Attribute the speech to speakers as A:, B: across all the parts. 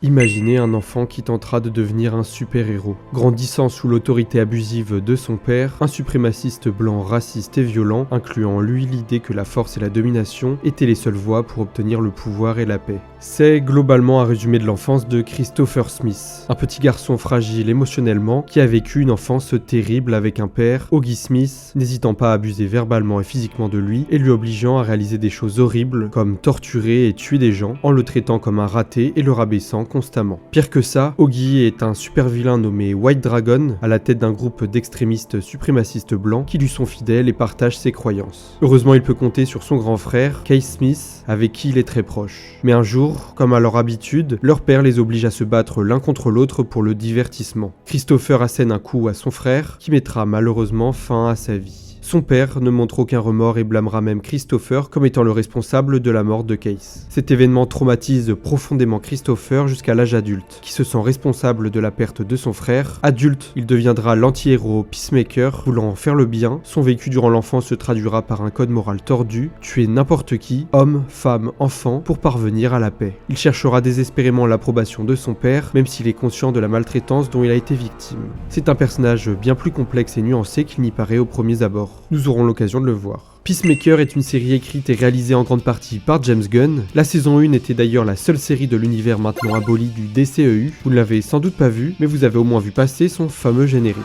A: Imaginez un enfant qui tentera de devenir un super-héros. Grandissant sous l'autorité abusive de son père, un suprémaciste blanc raciste et violent, incluant en lui l'idée que la force et la domination étaient les seules voies pour obtenir le pouvoir et la paix. C'est globalement un résumé de l'enfance de Christopher Smith, un petit garçon fragile émotionnellement qui a vécu une enfance terrible avec un père, Augie Smith, n'hésitant pas à abuser verbalement et physiquement de lui et lui obligeant à réaliser des choses horribles comme torturer et tuer des gens en le traitant comme un raté et le rabaissant constamment. Pire que ça, Augie est un super vilain nommé White Dragon, à la tête d'un groupe d'extrémistes suprémacistes blancs qui lui sont fidèles et partagent ses croyances. Heureusement, il peut compter sur son grand frère, Case Smith, avec qui il est très proche. Mais un jour, comme à leur habitude, leur père les oblige à se battre l'un contre l'autre pour le divertissement. Christopher assène un coup à son frère, qui mettra malheureusement fin à sa vie. Son père ne montre aucun remords et blâmera même Christopher comme étant le responsable de la mort de Case. Cet événement traumatise profondément Christopher jusqu'à l'âge adulte, qui se sent responsable de la perte de son frère. Adulte, il deviendra l'anti-héros Peacemaker, voulant faire le bien. Son vécu durant l'enfance se traduira par un code moral tordu, tuer n'importe qui, homme, femme, enfant, pour parvenir à la paix. Il cherchera désespérément l'approbation de son père, même s'il est conscient de la maltraitance dont il a été victime. C'est un personnage bien plus complexe et nuancé qu'il n'y paraît aux premiers abords. Nous aurons l'occasion de le voir. Peacemaker est une série écrite et réalisée en grande partie par James Gunn. La saison 1 était d'ailleurs la seule série de l'univers maintenant aboli du DCEU. Vous ne l'avez sans doute pas vu, mais vous avez au moins vu passer son fameux générique.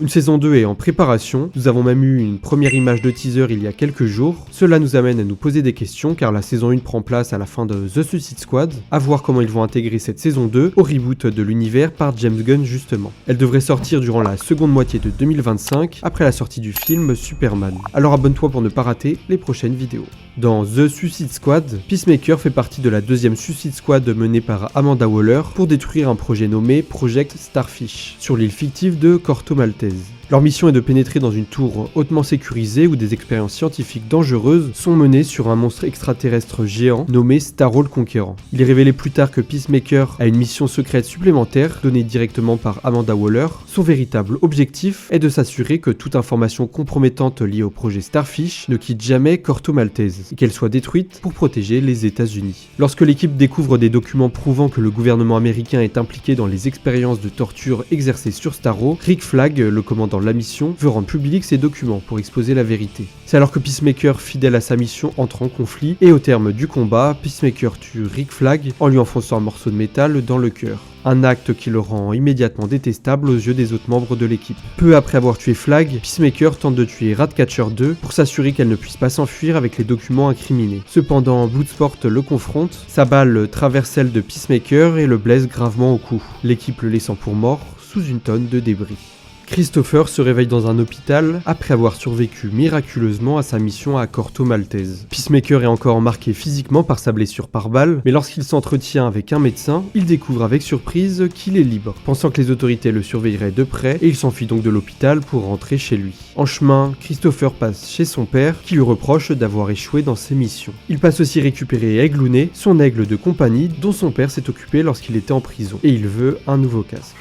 A: Une saison 2 est en préparation, nous avons même eu une première image de teaser il y a quelques jours. Cela nous amène à nous poser des questions car la saison 1 prend place à la fin de The Suicide Squad. À voir comment ils vont intégrer cette saison 2 au reboot de l'univers par James Gunn justement. Elle devrait sortir durant la seconde moitié de 2025 après la sortie du film Superman. Alors abonne-toi pour ne pas rater les prochaines vidéos. Dans The Suicide Squad, Peacemaker fait partie de la deuxième Suicide Squad menée par Amanda Waller pour détruire un projet nommé Project Starfish sur l'île fictive de Corto Maltese. Leur mission est de pénétrer dans une tour hautement sécurisée où des expériences scientifiques dangereuses sont menées sur un monstre extraterrestre géant nommé Starro le Conquérant. Il est révélé plus tard que Peacemaker a une mission secrète supplémentaire donnée directement par Amanda Waller. Son véritable objectif est de s'assurer que toute information compromettante liée au projet Starfish ne quitte jamais Corto Maltese et qu'elle soit détruite pour protéger les États-Unis. Lorsque l'équipe découvre des documents prouvant que le gouvernement américain est impliqué dans les expériences de torture exercées sur Starro, Rick Flag, le commandant de la mission, veut rendre public ces documents pour exposer la vérité. C'est alors que Peacemaker, fidèle à sa mission, entre en conflit et au terme du combat, Peacemaker tue Rick Flag en lui enfonçant un morceau de métal dans le cœur. Un acte qui le rend immédiatement détestable aux yeux des autres membres de l'équipe. Peu après avoir tué Flag, Peacemaker tente de tuer Ratcatcher 2 pour s'assurer qu'elle ne puisse pas s'enfuir avec les documents incriminés. Cependant, Bloodsport le confronte, sa balle traverse celle de Peacemaker et le blesse gravement au cou, l'équipe le laissant pour mort sous une tonne de débris. Christopher se réveille dans un hôpital après avoir survécu miraculeusement à sa mission à Corto Maltese. Peacemaker est encore marqué physiquement par sa blessure par balle, mais lorsqu'il s'entretient avec un médecin, il découvre avec surprise qu'il est libre, pensant que les autorités le surveilleraient de près et il s'enfuit donc de l'hôpital pour rentrer chez lui. En chemin, Christopher passe chez son père qui lui reproche d'avoir échoué dans ses missions. Il passe aussi récupérer Aigloonet, son aigle de compagnie dont son père s'est occupé lorsqu'il était en prison, et il veut un nouveau casque.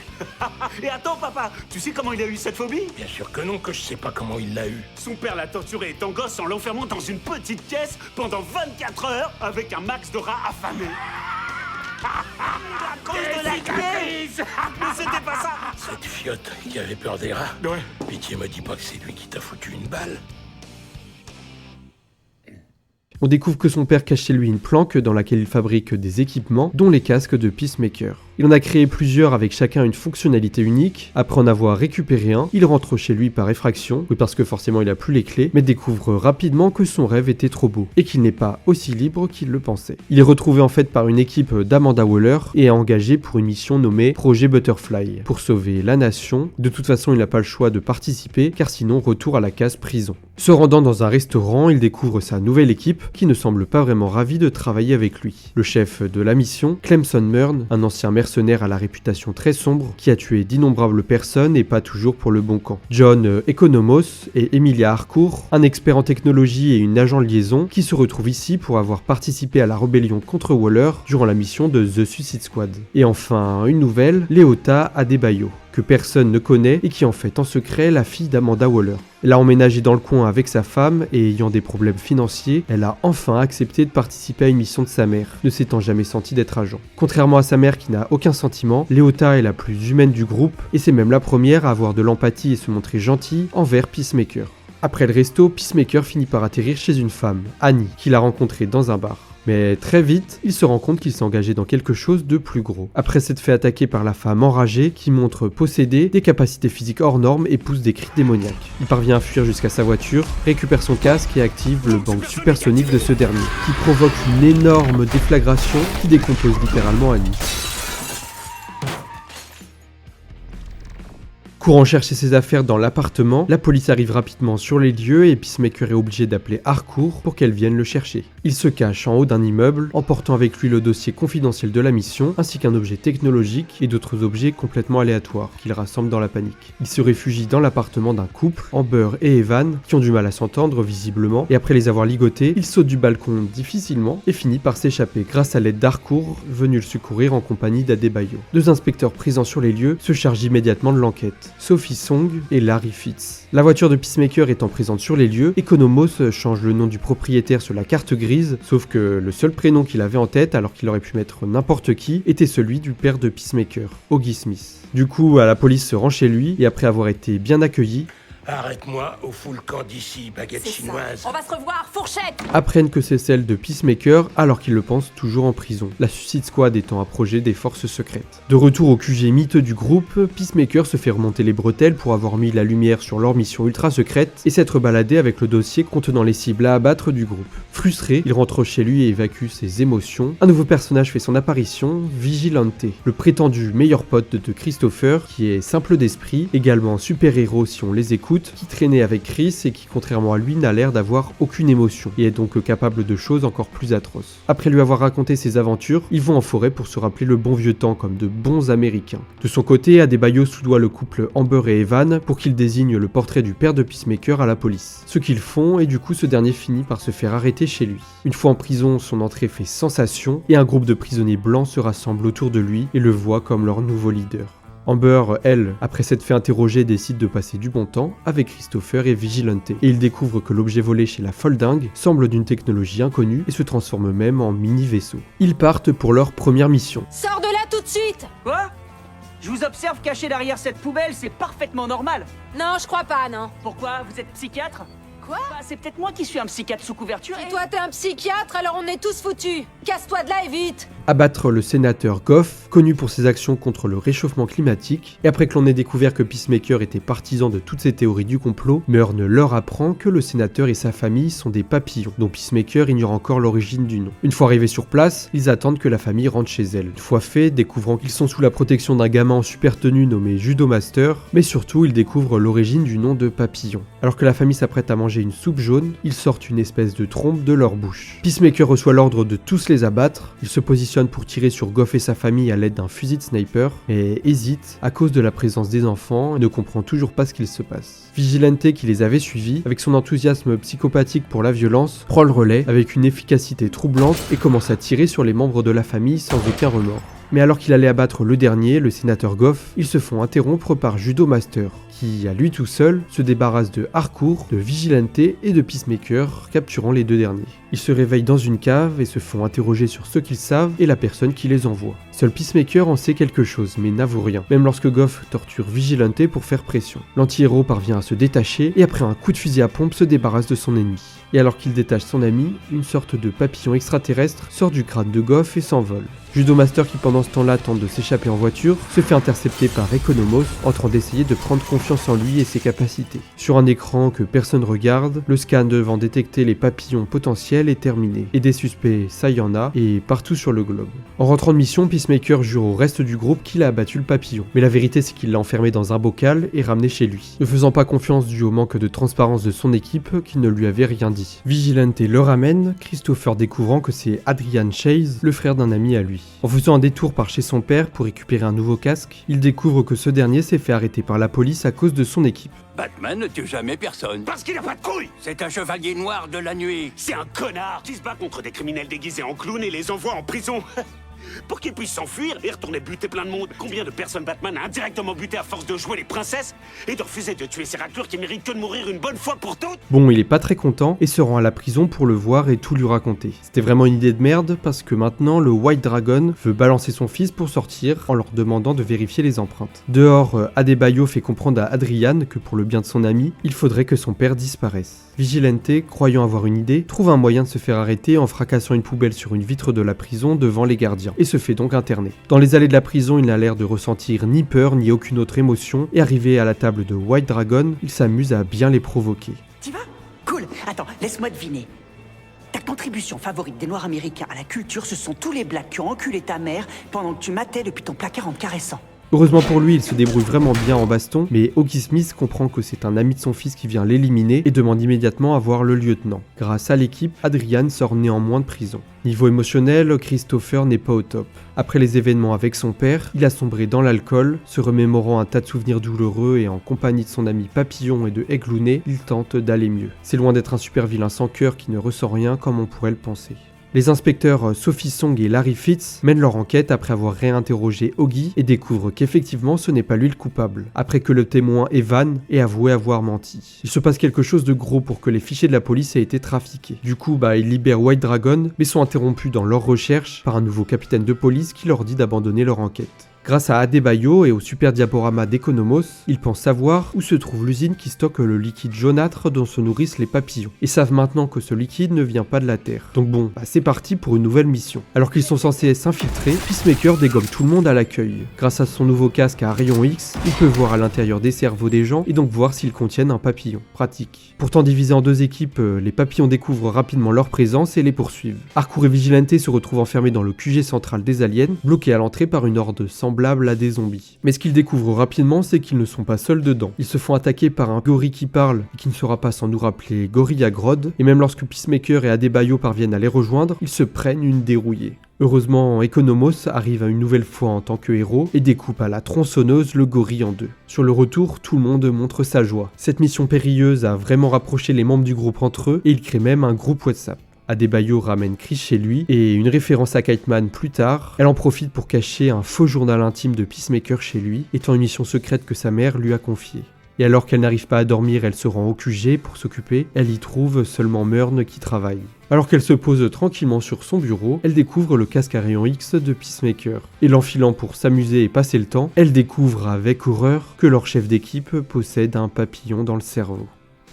B: Et attends papa, tu sais comment il a eu cette phobie?
C: Bien sûr que non, que je sais pas comment il l'a eu.
B: Son père l'a torturé étant gosse en l'enfermant dans une petite pièce pendant 24 heures avec un max de rats affamés. À cause de la crise. Mais c'était pas ça.
C: Cette fiotte qui avait peur des rats.
B: Ouais.
C: Pitié, me dis pas que c'est lui qui t'a foutu une balle.
A: On découvre que son père cache chez lui une planque dans laquelle il fabrique des équipements, dont les casques de Peacemaker. Il en a créé plusieurs avec chacun une fonctionnalité unique. Après en avoir récupéré un, il rentre chez lui par effraction, oui parce que forcément il a plus les clés, mais découvre rapidement que son rêve était trop beau, et qu'il n'est pas aussi libre qu'il le pensait. Il est retrouvé en fait par une équipe d'Amanda Waller et est engagé pour une mission nommée Projet Butterfly, pour sauver la nation. De toute façon il n'a pas le choix de participer, car sinon retour à la case prison. Se rendant dans un restaurant, il découvre sa nouvelle équipe, qui ne semble pas vraiment ravi de travailler avec lui. Le chef de la mission, Clemson Murn, un ancien mercenaire à la réputation très sombre, qui a tué d'innombrables personnes et pas toujours pour le bon camp. John Economos et Emilia Harcourt, un expert en technologie et une agent de liaison, qui se retrouvent ici pour avoir participé à la rébellion contre Waller durant la mission de The Suicide Squad. Et enfin, une nouvelle, Léota Adebayo. que personne ne connaît et qui est en fait en secret la fille d'Amanda Waller. Elle a emménagé dans le coin avec sa femme et ayant des problèmes financiers, elle a enfin accepté de participer à une mission de sa mère, ne s'étant jamais sentie d'être agent. Contrairement à sa mère qui n'a aucun sentiment, Léota est la plus humaine du groupe et c'est même la première à avoir de l'empathie et se montrer gentille envers Peacemaker. Après le resto, Peacemaker finit par atterrir chez une femme, Annie, qu'il a rencontrée dans un bar. Mais très vite, il se rend compte qu'il s'est engagé dans quelque chose de plus gros. Après s'être fait attaquer par la femme enragée qui montre posséder des capacités physiques hors normes et pousse des cris démoniaques. Il parvient à fuir jusqu'à sa voiture, récupère son casque et active le bang supersonique de ce dernier, qui provoque une énorme déflagration qui décompose littéralement Annie. Courant chercher ses affaires dans l'appartement, la police arrive rapidement sur les lieux et Peacemaker est obligé d'appeler Harcourt pour qu'elle vienne le chercher. Il se cache en haut d'un immeuble, emportant avec lui le dossier confidentiel de la mission, ainsi qu'un objet technologique et d'autres objets complètement aléatoires qu'il rassemble dans la panique. Il se réfugie dans l'appartement d'un couple, Amber et Evan, qui ont du mal à s'entendre visiblement, et après les avoir ligotés, il saute du balcon difficilement et finit par s'échapper grâce à l'aide d'Harcourt, venu le secourir en compagnie d'Adebayo. 2 inspecteurs présents sur les lieux se chargent immédiatement de l'enquête. Sophie Song et Larry Fitz. La voiture de Peacemaker étant présente sur les lieux, Economos change le nom du propriétaire sur la carte grise, sauf que le seul prénom qu'il avait en tête, alors qu'il aurait pu mettre n'importe qui, était celui du père de Peacemaker, Augie Smith. Du coup, la police se rend chez lui, et après avoir été bien accueilli,
C: Arrête-moi au full camp d'ici, baguette chinoise.
D: On va se revoir, fourchette.
A: apprennent que c'est celle de Peacemaker alors qu'ils le pensent toujours en prison, la Suicide Squad étant un projet des forces secrètes. De retour au QG miteux du groupe, Peacemaker se fait remonter les bretelles pour avoir mis la lumière sur leur mission ultra secrète et s'être baladé avec le dossier contenant les cibles à abattre du groupe. Frustré, il rentre chez lui et évacue ses émotions. Un nouveau personnage fait son apparition, Vigilante, le prétendu meilleur pote de Christopher, qui est simple d'esprit, également super-héros si on les écoute, qui traînait avec Chris et qui contrairement à lui n'a l'air d'avoir aucune émotion et est donc capable de choses encore plus atroces. Après lui avoir raconté ses aventures, ils vont en forêt pour se rappeler le bon vieux temps comme de bons américains. De son côté, Adebayo soudoie le couple Amber et Evan pour qu'ils désignent le portrait du père de Peacemaker à la police. Ce qu'ils font et du coup ce dernier finit par se faire arrêter chez lui. Une fois en prison, son entrée fait sensation et un groupe de prisonniers blancs se rassemble autour de lui et le voit comme leur nouveau leader. Amber, elle, après s'être fait interroger, décide de passer du bon temps avec Christopher et Vigilante, et il découvre que l'objet volé chez la folle dingue semble d'une technologie inconnue et se transforme même en mini-vaisseau. Ils partent pour leur première mission.
D: Sors de là tout de suite.
E: Quoi? Je vous observe caché derrière cette poubelle, c'est parfaitement normal.
D: Non, je crois pas, non.
E: Pourquoi? Vous êtes psychiatre?
D: Quoi?
E: Bah, c'est peut-être moi qui suis un psychiatre sous couverture.
D: Si toi t'es un psychiatre, alors on est tous foutus. Casse-toi de là et vite.
A: Abattre le sénateur Goff, connu pour ses actions contre le réchauffement climatique, et après que l'on ait découvert que Peacemaker était partisan de toutes ces théories du complot, Murn leur apprend que le sénateur et sa famille sont des papillons, dont Peacemaker ignore encore l'origine du nom. Une fois arrivés sur place, ils attendent que la famille rentre chez elle. Une fois fait, découvrant qu'ils sont sous la protection d'un gamin en super tenue nommé Judo Master, mais surtout ils découvrent l'origine du nom de papillon. Alors que la famille s'apprête à manger une soupe jaune, ils sortent une espèce de trompe de leur bouche. Peacemaker reçoit l'ordre de tous les abattre, il se positionne pour tirer sur Goff et sa famille à l'aide d'un fusil de sniper, et hésite à cause de la présence des enfants et ne comprend toujours pas ce qu'il se passe. Vigilante, qui les avait suivis, avec son enthousiasme psychopathique pour la violence, prend le relais avec une efficacité troublante et commence à tirer sur les membres de la famille sans aucun remords. Mais alors qu'il allait abattre le dernier, le sénateur Goff, ils se font interrompre par Judo Master, qui, à lui tout seul, se débarrasse de Harcourt, de Vigilante et de Peacemaker, capturant les 2 derniers. Ils se réveillent dans une cave et se font interroger sur ce qu'ils savent et la personne qui les envoie. Seul Peacemaker en sait quelque chose, mais n'avoue rien, même lorsque Goff torture Vigilante pour faire pression. L'anti-héros parvient à se détacher et après un coup de fusil à pompe se débarrasse de son ennemi. Et alors qu'il détache son ami, une sorte de papillon extraterrestre sort du crâne de Goff et s'envole. Judo Master, qui pendant ce temps-là tente de s'échapper en voiture, se fait intercepter par Economos en train d'essayer de prendre confiance en lui et ses capacités. Sur un écran que personne regarde, le scan devant détecter les papillons potentiels est terminé. Et des suspects, ça y en a, et partout sur le globe. En rentrant de mission, Peacemaker jure au reste du groupe qu'il a abattu le papillon. Mais la vérité c'est qu'il l'a enfermé dans un bocal et ramené chez lui. Ne faisant pas confiance dû au manque de transparence de son équipe qui ne lui avait rien dit. Vigilante le ramène, Christopher découvrant que c'est Adrian Chase, le frère d'un ami à lui. En faisant un détour par chez son père pour récupérer un nouveau casque, il découvre que ce dernier s'est fait arrêter par la police à cause de son équipe.
F: Batman ne tue jamais personne.
B: Parce qu'il a pas de couilles.
F: C'est un chevalier noir de la nuit.
B: C'est un connard qui se bat contre des criminels déguisés en clown et les envoie en prison. pour qu'il puisse s'enfuir et retourner buter plein de monde. Combien de personnes Batman a indirectement buté à force de jouer les princesses et de refuser de tuer ces raclures qui méritent que de mourir une bonne fois pour toutes?
A: Bon, il est pas très content et se rend à la prison pour le voir et tout lui raconter. C'était vraiment une idée de merde parce que maintenant le White Dragon veut balancer son fils pour sortir en leur demandant de vérifier les empreintes. Dehors, Adebayo fait comprendre à Adrian que pour le bien de son ami, il faudrait que son père disparaisse. Vigilante, croyant avoir une idée, trouve un moyen de se faire arrêter en fracassant une poubelle sur une vitre de la prison devant les gardiens, et se fait donc interner. Dans les allées de la prison, il n'a l'air de ressentir ni peur ni aucune autre émotion, et arrivé à la table de White Dragon, il s'amuse à bien les provoquer.
G: Tu vas? Cool. Attends, laisse-moi deviner. Ta contribution favorite des Noirs américains à la culture, ce sont tous les blacks qui ont enculé ta mère pendant que tu matais depuis ton placard en te caressant.
A: Heureusement pour lui, il se débrouille vraiment bien en baston, mais Oki Smith comprend que c'est un ami de son fils qui vient l'éliminer et demande immédiatement à voir le lieutenant. Grâce à l'équipe, Adrian sort néanmoins de prison. Niveau émotionnel, Christopher n'est pas au top. Après les événements avec son père, il a sombré dans l'alcool, se remémorant un tas de souvenirs douloureux et en compagnie de son ami Papillon et de Egg-Looney, il tente d'aller mieux. C'est loin d'être un super vilain sans cœur qui ne ressent rien comme on pourrait le penser. Les inspecteurs Sophie Song et Larry Fitz mènent leur enquête après avoir réinterrogé Oggy et découvrent qu'effectivement ce n'est pas lui le coupable, après que le témoin Evan ait avoué avoir menti. Il se passe quelque chose de gros pour que les fichiers de la police aient été trafiqués. Du coup, ils libèrent White Dragon, mais sont interrompus dans leur recherche par un nouveau capitaine de police qui leur dit d'abandonner leur enquête. Grâce à Adebayo et au super diaporama d'Economos, ils pensent savoir où se trouve l'usine qui stocke le liquide jaunâtre dont se nourrissent les papillons, et savent maintenant que ce liquide ne vient pas de la Terre. Donc bon, c'est parti pour une nouvelle mission. Alors qu'ils sont censés s'infiltrer, Peacemaker dégomme tout le monde à l'accueil. Grâce à son nouveau casque à rayon X, il peut voir à l'intérieur des cerveaux des gens et donc voir s'ils contiennent un papillon. Pratique. Pourtant divisés en deux équipes, les papillons découvrent rapidement leur présence et les poursuivent. Harcourt et Vigilante se retrouvent enfermés dans le QG central des aliens, bloqués à l'entrée par une horde semblable à des zombies. Mais ce qu'ils découvrent rapidement, c'est qu'ils ne sont pas seuls dedans. Ils se font attaquer par un gorille qui parle et qui ne sera pas sans nous rappeler Gorilla Grodd, et même lorsque Peacemaker et Adebayo parviennent à les rejoindre, ils se prennent une dérouillée. Heureusement, Economos arrive une nouvelle fois en tant que héros et découpe à la tronçonneuse le gorille en deux. Sur le retour, tout le monde montre sa joie. Cette mission périlleuse a vraiment rapproché les membres du groupe entre eux et il crée même un groupe WhatsApp. Adebayo ramène Chris chez lui, et une référence à Kiteman plus tard, elle en profite pour cacher un faux journal intime de Peacemaker chez lui, étant une mission secrète que sa mère lui a confiée. Et alors qu'elle n'arrive pas à dormir, elle se rend au QG pour s'occuper, elle y trouve seulement Murn qui travaille. Alors qu'elle se pose tranquillement sur son bureau, elle découvre le casque à rayon X de Peacemaker. Et l'enfilant pour s'amuser et passer le temps, elle découvre avec horreur que leur chef d'équipe possède un papillon dans le cerveau.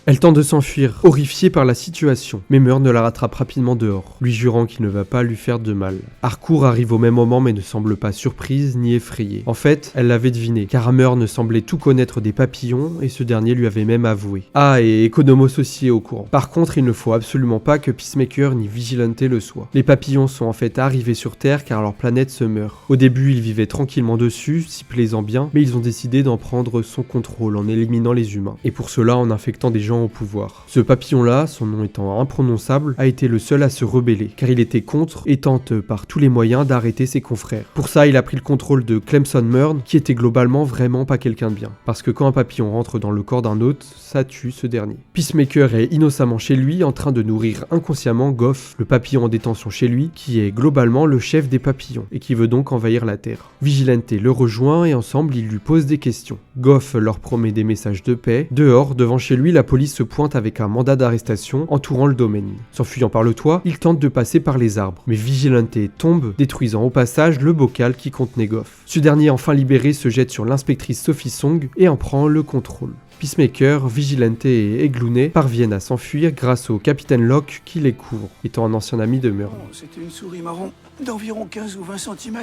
A: Elle tente de s'enfuir, horrifiée par la situation, mais Murn la rattrape rapidement dehors, lui jurant qu'il ne va pas lui faire de mal. Harcourt arrive au même moment mais ne semble pas surprise ni effrayée. En fait, elle l'avait deviné, car Murn semblait tout connaître des papillons et ce dernier lui avait même avoué. Ah, et Economos aussi est au courant. Par contre, il ne faut absolument pas que Peacemaker ni Vigilante le soient. Les papillons sont en fait arrivés sur Terre car leur planète se meurt. Au début, ils vivaient tranquillement dessus, s'y plaisant bien, mais ils ont décidé d'en prendre son contrôle en éliminant les humains. Et pour cela, en infectant des gens au pouvoir. Ce papillon-là, son nom étant imprononçable, a été le seul à se rebeller, car il était contre et tente par tous les moyens d'arrêter ses confrères. Pour ça, il a pris le contrôle de Clemson Murn, qui était globalement vraiment pas quelqu'un de bien. Parce que quand un papillon rentre dans le corps d'un autre, ça tue ce dernier. Peacemaker est innocemment chez lui, en train de nourrir inconsciemment Goff, le papillon en détention chez lui, qui est globalement le chef des papillons, et qui veut donc envahir la Terre. Vigilante le rejoint et ensemble, ils lui posent des questions. Goff leur promet des messages de paix. Dehors, devant chez lui, la police se pointe avec un mandat d'arrestation entourant le domaine. S'enfuyant par le toit, il tente de passer par les arbres, mais Vigilante tombe, détruisant au passage le bocal qui contenait Goff. Ce dernier, enfin libéré, se jette sur l'inspectrice Sophie Song et en prend le contrôle. Peacemaker, Vigilante et Egg-Looney parviennent à s'enfuir grâce au capitaine Locke qui les couvre, étant un ancien ami de Murn.
H: C'était une souris marron d'environ 15 ou 20 cm,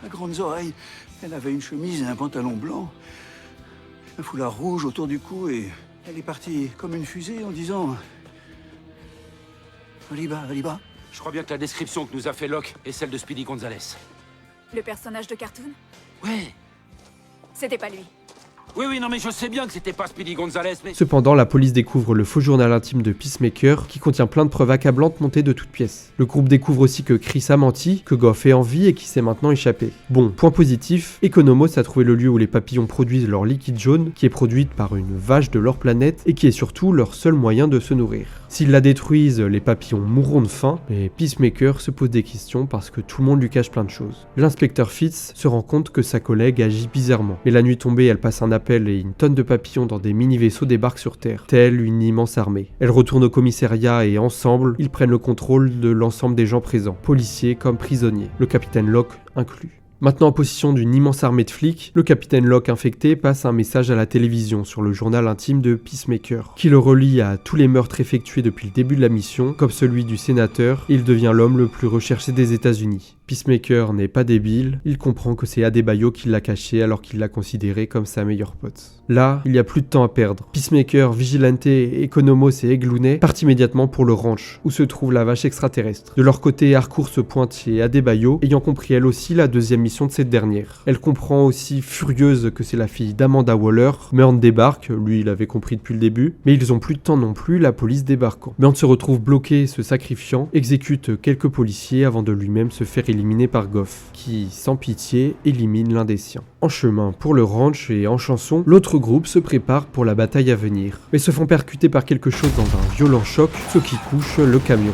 H: à grandes oreilles. Elle avait une chemise et un pantalon blanc, un foulard rouge autour du cou et elle est partie comme une fusée en disant « Aliba, Aliba ».
F: Je crois bien que la description que nous a fait Locke est celle de Speedy Gonzales.
D: Le personnage de cartoon?
F: Ouais.
D: C'était pas lui.
F: Oui, non mais je sais bien que c'était pas Speedy Gonzalez, mais...
A: Cependant, la police découvre le faux journal intime de Peacemaker qui contient plein de preuves accablantes montées de toutes pièces. Le groupe découvre aussi que Chris a menti, que Goff est en vie et qu'il s'est maintenant échappé. Bon, point positif, Economos a trouvé le lieu où les papillons produisent leur liquide jaune, qui est produite par une vache de leur planète et qui est surtout leur seul moyen de se nourrir. S'ils la détruisent, les papillons mourront de faim, mais Peacemaker se pose des questions parce que tout le monde lui cache plein de choses. L'inspecteur Fitz se rend compte que sa collègue agit bizarrement, mais la nuit tombée, elle passe un appel et une tonne de papillons dans des mini-vaisseaux débarquent sur Terre, telle une immense armée. Elle retourne au commissariat et ensemble, ils prennent le contrôle de l'ensemble des gens présents, policiers comme prisonniers, le capitaine Locke inclus. Maintenant en possession d'une immense armée de flics, le capitaine Locke infecté passe un message à la télévision sur le journal intime de Peacemaker, qui le relie à tous les meurtres effectués depuis le début de la mission, comme celui du sénateur, et il devient l'homme le plus recherché des États-Unis. Peacemaker n'est pas débile, il comprend que c'est Adebayo qui l'a caché alors qu'il l'a considéré comme sa meilleure pote. Là, il n'y a plus de temps à perdre. Peacemaker, Vigilante, Economos et Eglounay partent immédiatement pour le ranch, où se trouve la vache extraterrestre. De leur côté, Harcourt se pointe chez Adebayo, ayant compris elle aussi la deuxième mission de cette dernière. Elle comprend aussi, furieuse, que c'est la fille d'Amanda Waller. Mearn débarque, lui il avait compris depuis le début, mais ils ont plus de temps non plus, la police débarquant. Mearn se retrouve bloqué, se sacrifiant, exécute quelques policiers avant de lui-même se faire éliminer par Goff, qui, sans pitié, élimine l'un des siens. En chemin pour le ranch et en chanson, l'autre groupe se prépare pour la bataille à venir, mais se font percuter par quelque chose dans un violent choc, ce qui couche le camion.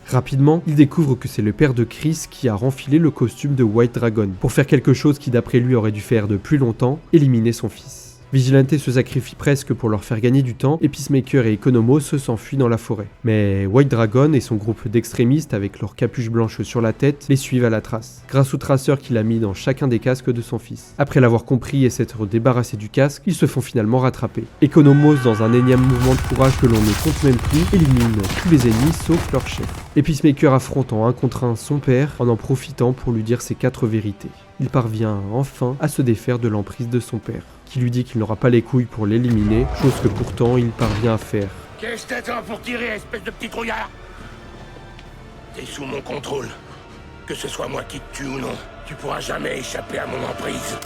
A: Rapidement, ils découvrent que c'est le père de Chris qui a renfilé le costume de White Dragon, pour faire quelque chose qui d'après lui aurait dû faire depuis longtemps, éliminer son fils. Vigilante se sacrifie presque pour leur faire gagner du temps et Peacemaker et Economos s'enfuient dans la forêt. Mais White Dragon et son groupe d'extrémistes avec leurs capuches blanches sur la tête les suivent à la trace, grâce au traceur qu'il a mis dans chacun des casques de son fils. Après l'avoir compris et s'être débarrassé du casque, ils se font finalement rattraper. Economos, dans un énième mouvement de courage que l'on ne compte même plus, élimine tous les ennemis sauf leur chef. Et Peacemaker affronte en 1 contre 1 son père en profitant pour lui dire ses 4 vérités. Il parvient enfin à se défaire de l'emprise de son père, qui lui dit qu'il n'aura pas les couilles pour l'éliminer, chose que pourtant il parvient à faire.
C: Qu'est-ce que t'attends pour tirer, espèce de petit trouillard? T'es sous mon contrôle. Que ce soit moi qui te tue ou non, tu pourras jamais échapper à mon emprise.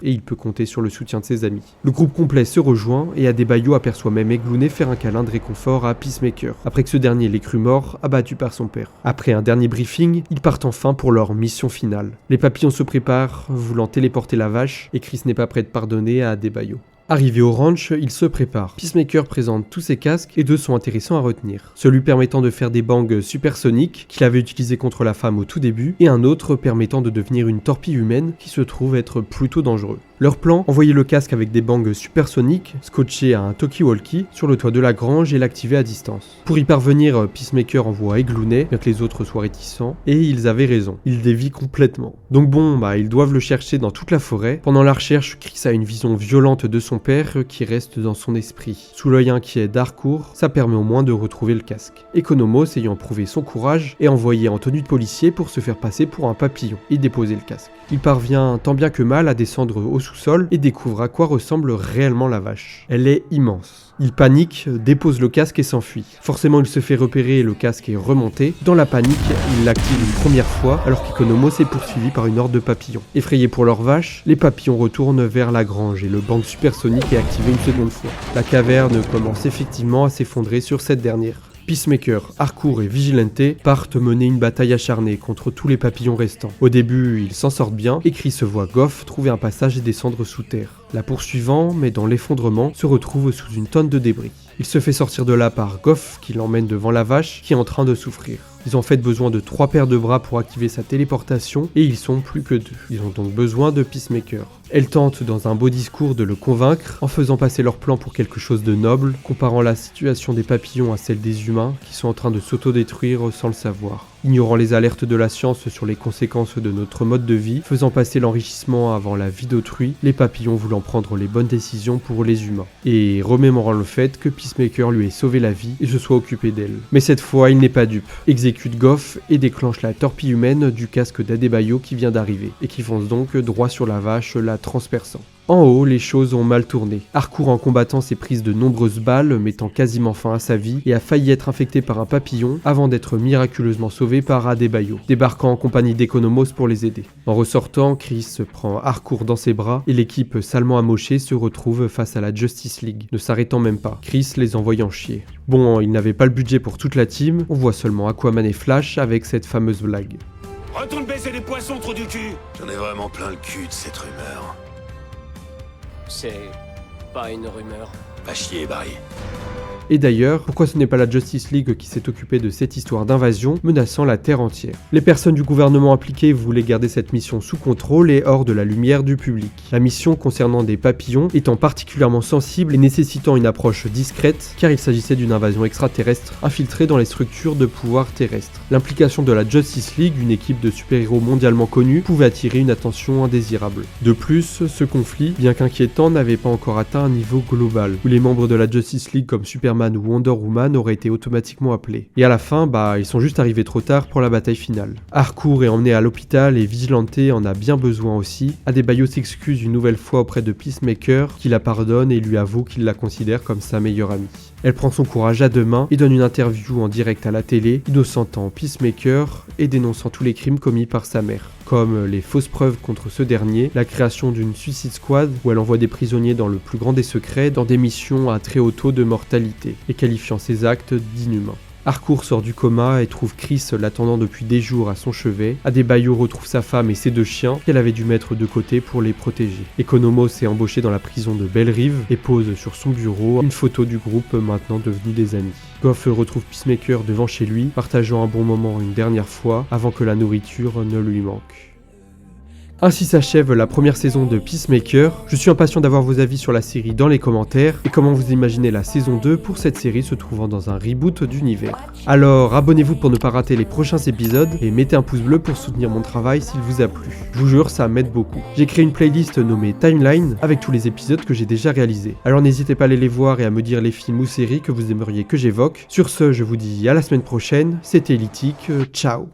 A: Et il peut compter sur le soutien de ses amis. Le groupe complet se rejoint et Adebayo aperçoit même Eglounay faire un câlin de réconfort à Peacemaker, après que ce dernier l'ait cru mort, abattu par son père. Après un dernier briefing, ils partent enfin pour leur mission finale. Les papillons se préparent, voulant téléporter la vache, et Chris n'est pas prêt de pardonner à Adebayo. Arrivé au ranch, il se prépare. Peacemaker présente tous ses casques et 2 sont intéressants à retenir. Celui permettant de faire des bangs supersoniques qu'il avait utilisé contre la femme au tout début et un autre permettant de devenir une torpille humaine qui se trouve être plutôt dangereux. Leur plan, envoyer le casque avec des bangs supersoniques scotché à un talkie-walkie sur le toit de la grange et l'activer à distance. Pour y parvenir, Peacemaker envoie Eglounay, bien que les autres soient réticents, et ils avaient raison, ils dévient complètement. Donc bon, ils doivent le chercher dans toute la forêt. Pendant la recherche, Chris a une vision violente de son père qui reste dans son esprit. Sous l'œil inquiet d'Harcourt, ça permet au moins de retrouver le casque. Economos, ayant prouvé son courage, est envoyé en tenue de policier pour se faire passer pour un papillon et déposer le casque. Il parvient tant bien que mal à descendre au sous-sol et découvre à quoi ressemble réellement la vache. Elle est immense. Il panique, dépose le casque et s'enfuit. Forcément, il se fait repérer et le casque est remonté. Dans la panique, il l'active une première fois alors qu'Economos est poursuivi par une horde de papillons. Effrayés pour leur vache, les papillons retournent vers la grange et le bang supersonique est activé une seconde fois. La caverne commence effectivement à s'effondrer sur cette dernière. Peacemaker, Harcourt et Vigilante partent mener une bataille acharnée contre tous les papillons restants. Au début, ils s'en sortent bien et Chris voit Goff trouver un passage et descendre sous terre. La poursuivant, mais dans l'effondrement, se retrouve sous une tonne de débris. Il se fait sortir de là par Goff qui l'emmène devant la vache qui est en train de souffrir. Ils ont en fait besoin de 3 paires de bras pour activer sa téléportation et ils sont plus que 2. Ils ont donc besoin de Peacemaker. Elle tente dans un beau discours de le convaincre en faisant passer leur plan pour quelque chose de noble, comparant la situation des papillons à celle des humains qui sont en train de s'autodétruire sans le savoir. Ignorant les alertes de la science sur les conséquences de notre mode de vie, faisant passer l'enrichissement avant la vie d'autrui, les papillons voulant prendre les bonnes décisions pour les humains. Et remémorant le fait que Peacemaker lui ait sauvé la vie et se soit occupé d'elle. Mais cette fois, il n'est pas dupe. exécute Goff et déclenche la torpille humaine du casque d'Adebayo qui vient d'arriver, et qui fonce donc droit sur la vache, la transperçant. En haut, les choses ont mal tourné. Harcourt en combattant s'est prise de nombreuses balles, mettant quasiment fin à sa vie, et a failli être infecté par un papillon avant d'être miraculeusement sauvé par Adebayo, débarquant en compagnie d'Economos pour les aider. En ressortant, Chris prend Harcourt dans ses bras et l'équipe salement amochée se retrouve face à la Justice League, ne s'arrêtant même pas, Chris les envoyant chier. Bon, ils n'avaient pas le budget pour toute la team, on voit seulement Aquaman et Flash avec cette fameuse blague.
B: Retourne baiser les poissons, trou du cul.
C: J'en ai vraiment plein le cul de cette rumeur.
I: C'est pas une rumeur.
C: Va chier, Barry.
A: Et d'ailleurs, pourquoi ce n'est pas la Justice League qui s'est occupée de cette histoire d'invasion menaçant la Terre entière? Les personnes du gouvernement impliquées voulaient garder cette mission sous contrôle et hors de la lumière du public. La mission concernant des papillons étant particulièrement sensible et nécessitant une approche discrète, car il s'agissait d'une invasion extraterrestre infiltrée dans les structures de pouvoir terrestres. L'implication de la Justice League, une équipe de super-héros mondialement connue, pouvait attirer une attention indésirable. De plus, ce conflit, bien qu'inquiétant, n'avait pas encore atteint un niveau global, où les membres de la Justice League comme Superman ou Wonder Woman auraient été automatiquement appelés. Et à la fin, ils sont juste arrivés trop tard pour la bataille finale. Harcourt est emmené à l'hôpital et Vigilante en a bien besoin aussi. Adebayo s'excuse une nouvelle fois auprès de Peacemaker, qui la pardonne et lui avoue qu'il la considère comme sa meilleure amie. Elle prend son courage à deux mains et donne une interview en direct à la télé, innocentant Peacemaker et dénonçant tous les crimes commis par sa mère, comme les fausses preuves contre ce dernier, la création d'une Suicide Squad où elle envoie des prisonniers dans le plus grand des secrets dans des missions à très haut taux de mortalité, et qualifiant ses actes d'inhumains. Harcourt sort du coma et trouve Chris l'attendant depuis des jours à son chevet. Adebayo retrouve sa femme et ses deux chiens qu'elle avait dû mettre de côté pour les protéger. Economos est embauché dans la prison de Belle Rive et pose sur son bureau une photo du groupe maintenant devenus des amis. Goff retrouve Peacemaker devant chez lui, partageant un bon moment une dernière fois avant que la nourriture ne lui manque. Ainsi s'achève la première saison de Peacemaker. Je suis impatient d'avoir vos avis sur la série dans les commentaires et comment vous imaginez la saison 2 pour cette série se trouvant dans un reboot d'univers. Alors abonnez-vous pour ne pas rater les prochains épisodes et mettez un pouce bleu pour soutenir mon travail s'il vous a plu. Je vous jure, ça m'aide beaucoup. J'ai créé une playlist nommée Timeline avec tous les épisodes que j'ai déjà réalisés. Alors n'hésitez pas à aller les voir et à me dire les films ou séries que vous aimeriez que j'évoque. Sur ce, je vous dis à la semaine prochaine. C'était Lithic, ciao.